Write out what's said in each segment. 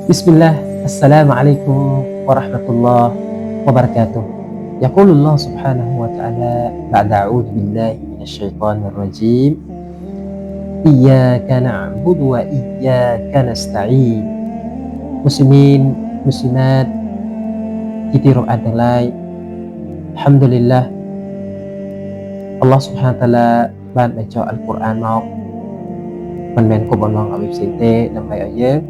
بسم الله السلام عليكم ورحمة الله وبركاته. يقول الله سبحانه وتعالى بعد أعوذ بالله من الشيطان الرجيم إياك نعبد وإياك نستعين. Muslimin Muslimat ที่ที่เราอ่านทั้งหลายอัลฮัมดุลิลลาห์อัลลอฮ์ سبحانه และ تعالى បានបញ្ចុះអល់កុរអានមកមិនមែនគប់បំណងឲ្យផ្សេងទេដើម្បីឲ្យយើង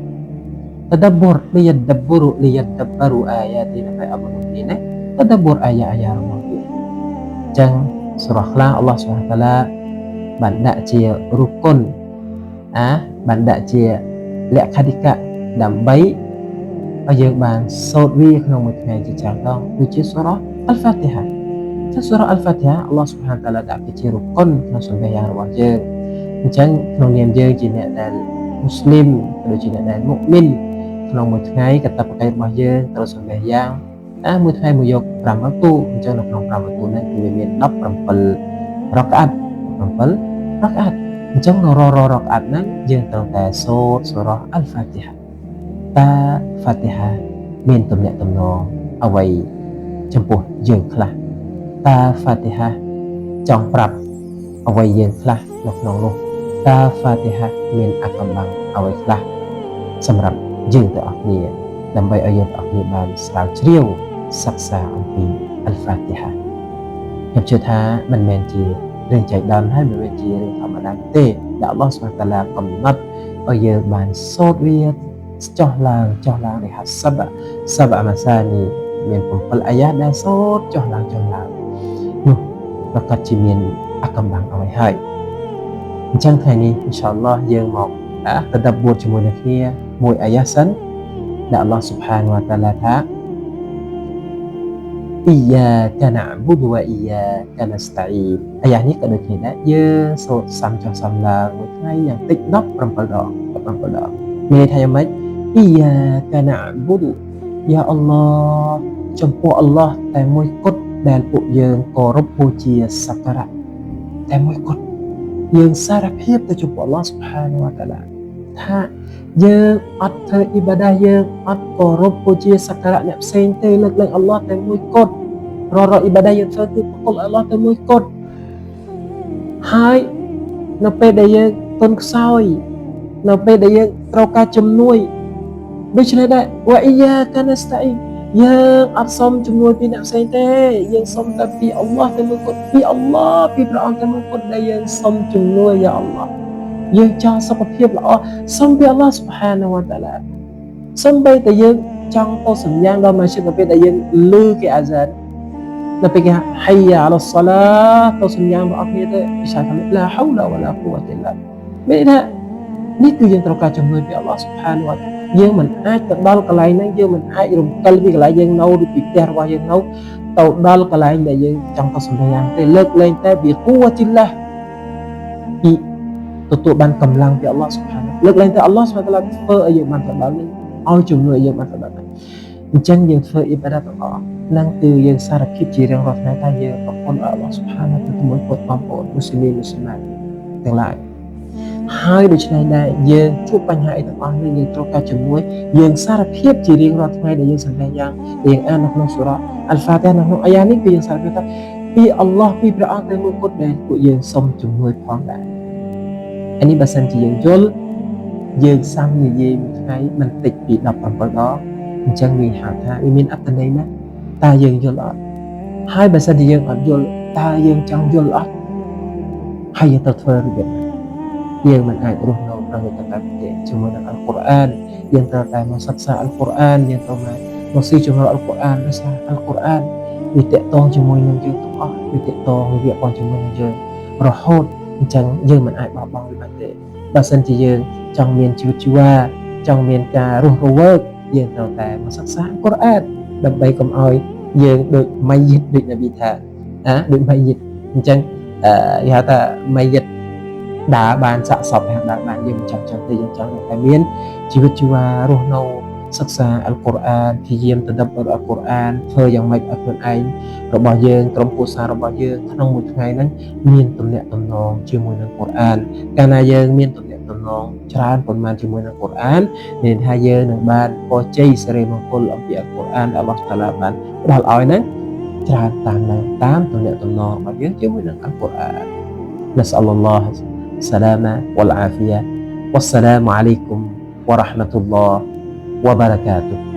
tadabbur liyadabbaru ayati ដើម្បីឲ្យមនុស្សនេះ tadabbur អាយ៉ារបស់វាអញ្ចឹងសូរ៉ាខ្លះអល់ឡោះ سبحانه และ تعالى បានដាក់ជារុគុនបានដាក់ជាលក្ខន្តិកៈដើម្បីឲ្យយើងបានសូត្រវាក្នុងមួយថ្ងៃជាច្រើនដងដូចជាសូរ៉ាអល់ហ្វាទីហាសូរ៉ាអល់ហ្វាទីហាអល់ឡោះ سبحانه และ تعالى ដាក់វាជារុគុនក្នុងសម្ដែងរបស់យើងអញ្ចឹងក្នុងនាមយើងជាអ្នកដែលមូស្លីមដូចជាអ្នកដែលមុអ៊មីនក្នុងមួយថ្ងៃកតបកិច្ចរបស់យើងត្រូវសម្ដែងយ៉ាងមួយថ្ងៃមួយយក5វត្ថុអញ្ចឹងនៅក្នុង5វត្ថុនេះគឺវាមាន17រកអាត់7រកអាត់អញ្ចឹងនៅរកអាត់ហ្នឹងយើងត្រូវតែសូត្រសូរ៉ាអល់ហ្វាទីហាតាហ្វាទីហាមានទំនាក់ទំនងអ្វីចំពោះយើងខ្លះតាហ្វាទីហាចង់ប្រាប់អ្វីយើងខ្លះនៅក្នុងនោះតាហ្វាទីហាមានអត្ថន័យអ្វីខ្លះសម្រាប់យើងទាំងអស់គ្នាដើម្បីឲ្យយើងទាំងអស់គ្នាបានស្រាវជ្រាវសិក្សាអំពីអល់ហ្វាទីហាខ្ញុំជឿថាមិនមែនជារឿងចៃដន្យហើយមិនមែនជារឿងធម្មតាទេដែលអល់ឡោះ ស៊ុបហាន តាឡាកំណត់ឲ្យយើងបានសូត្រវាចុះឡើងរហ័សសបម៉ាសានីមាន7អាយ៉ាដែលសូត្រចុះឡើងនោះប្រកាសជាមានអត្ថន័យអ្វីហើយអញ្ចឹងថ្ងៃនេះអ៊ីនសាអល់ឡោះយើងមកtadabburជាមួយនឹងគ្នាមួយអាយ៉ាសិនដែលអល់ឡោះ سبحانه และ تعالى ថា إياك نعبد وإياك نستعين អាយ៉ានេះក៏ដូចគ្នាដែរយើងសូត្រសាំចុះសាំឡើងមួយថ្ងៃយ៉ាងតិច17ដងមានន័យថាយ៉ាងម៉េច إياك نعبد យ៉ាអល់ឡោះចំពោះអល់ឡោះតែមួយគត់ដែលពួកយើងគោរពបូជាសក្ការៈតែមួយគត់យើងសារភាពទៅចំពោះអល់ឡោះ سبحانه และ تعالى ថាយើងអត់ធ្វើអ៊ីបាដាយើងអត់គោរពបូជាសក្ការៈអ្នកផ្សេងទេលើកឡើងអល់ឡោះតែមួយគត់រកអ៊ីបាដាយើងធ្វើគឺប្រគល់អល់ឡោះតែមួយគត់ហើយនៅពេលដែលយើងទន់ខ្សោយនៅពេលដែលយើងត្រូវការជំនួយដូច្នេះដែរវ៉ាអ៊ីយ៉ាកាណាស្តាអ៊ីនយើងអត់សុំជំនួយពីអ្នកផ្សេងទេយើងសុំតែពីអល់ឡោះតែមួយគត់ពីអល់ឡោះពីព្រះអង្គតែមួយគត់ដែលយើងសុំជំនួយយ៉ាអល់ឡោះយើងចង់សុខភាពល្អសុំពីអល់ឡោះ سبحانه และ تعالى សូម្បីតែយើងចង់ទៅសម្យ៉ាងដល់ម៉ាស៊ីននៅពេលដែលយើងឮគេអាហ្សាននៅពេលគេហៃយ៉ាអាឡាសឡាទៅសម្យ៉ាងរបស់គ្នាទៅពិសាថាឡាហៅឡាវ៉ាឡាកូវ៉ាតអ៊ីឡាមានថានេះគឺយើងត្រូវការជំនួយពីអល់ឡោះ سبحانه และ تعالى យើងមិនអាចទៅដល់កន្លែងហ្នឹងយើងមិនអាចរំកិលពីកន្លែងយើងនៅឬពីផ្ទះរបស់យើងនៅទៅដល់កន្លែងដែលយើងចង់ទៅសម្យ៉ាងទេលើកលែងតែពីកូវ៉ាតអ៊ីឡាពីទទួលបានកម្លាំងពីអល់ឡោះ سبحانه លើកលែងតែអល់ឡោះ سبحانه ធ្វើឲ្យយើងបានទៅដល់នេះឲ្យជំនួយយើងបានទៅដល់នេះអញ្ចឹងយើងធ្វើអ៊ីបាដាទាំងអស់ហ្នឹងគឺយើងសារភាពជារៀងរាល់ថ្ងៃថាយើងប្រគល់អល់ឡោះ سبحانه ទៅជាមួយពុទ្ធបងប្អូនមូស្លីមទាំងឡាយហើយដូច្នេះដែរយើងជួបបញ្ហាអីទាំងអស់នេះយើងត្រូវការជំនួយយើងសារភាពជារៀងរាល់ថ្ងៃដែលយើងសម្ដែងយ៉ាងយើងអាននៅក្នុងសូរ៉ាអល់ហ្វាទីហានៅក្នុងអាយ៉ានេះគឺយើងសារភាពថាពីអល់ឡោះពីព្រះអង្គតែមួយគត់ដែលពួកយើងសុំជំនួយផងដែរអានេះបើសិនជាយើងយល់យើងសាំនិយាយមួយថ្ងៃមិនតិចពី17ដងអញ្ចឹងវាហៅថាវាមានអត្ថន័យណាស់តើយើងយល់អត់ហើយបើសិនជាយើងអត់យល់តើយើងចង់យល់អត់ហើយយើងទៅធ្វើរបៀបយើងមិនអាចរស់នៅប្រកបតាមទេជាមួយនឹងអល់កុរអានយើងត្រូវតែមកសិក្សាអល់កុរអានយើងត្រូវមកស៊ីជាមួយអល់កុរអានដោយសារអល់កុរអានវាតកតងជាមួយនឹងយើងទាំងអស់វាតកតងវាបងជាមួយនឹងយើងរហូតអញ្ចឹងយើងមិនអាចបោះបង់វាបានទេបើសិនជាយើងចង់មានជីវិតជីវ៉ាចង់មានការរស់រវើកយើងត្រូវតែមកសិក្សាអល់កុរអានដើម្បីកុំឲ្យយើងដូចម៉ៃយិតដូចនប៊ីថាដូចម៉ៃយិតអញ្ចឹងគេហៅថាម៉ៃយិតដើរបានសាកសពហើយដើរបានយើងមិនចង់ទេយើងចង់តែមានជីវិតជីវ៉ារស់នៅសិក្សាអល់កុរអានព្យាយាមtadabburអល់កុរអានធ្វើយ៉ាងម៉េចឲ្យខ្លួនឯងរបស់យើងក្រុមគ្រួសាររបស់យើងក្នុងមួយថ្ងៃហ្នឹងមានទំនាក់ទំនងជាមួយនឹងកុរអានកាលណាយើងមានទំនាក់ តំណងច្រើនប៉ុន្មានជាមួយនឹងកូរ៉ានមានថាយើងនឹងបានពរជ័យសិរីមង្គលអំពីអល់កុរអានដែលអល់ឡោះតាឡាបានផ្ដល់ឲ្យហ្នឹងច្រើនតាមទំនាក់ទំនងរបស់យើងជាមួយនឹងអល់កុរអាន نسأل الله السلامة والعافية والسلام عليكم ورحمة الله وبركاته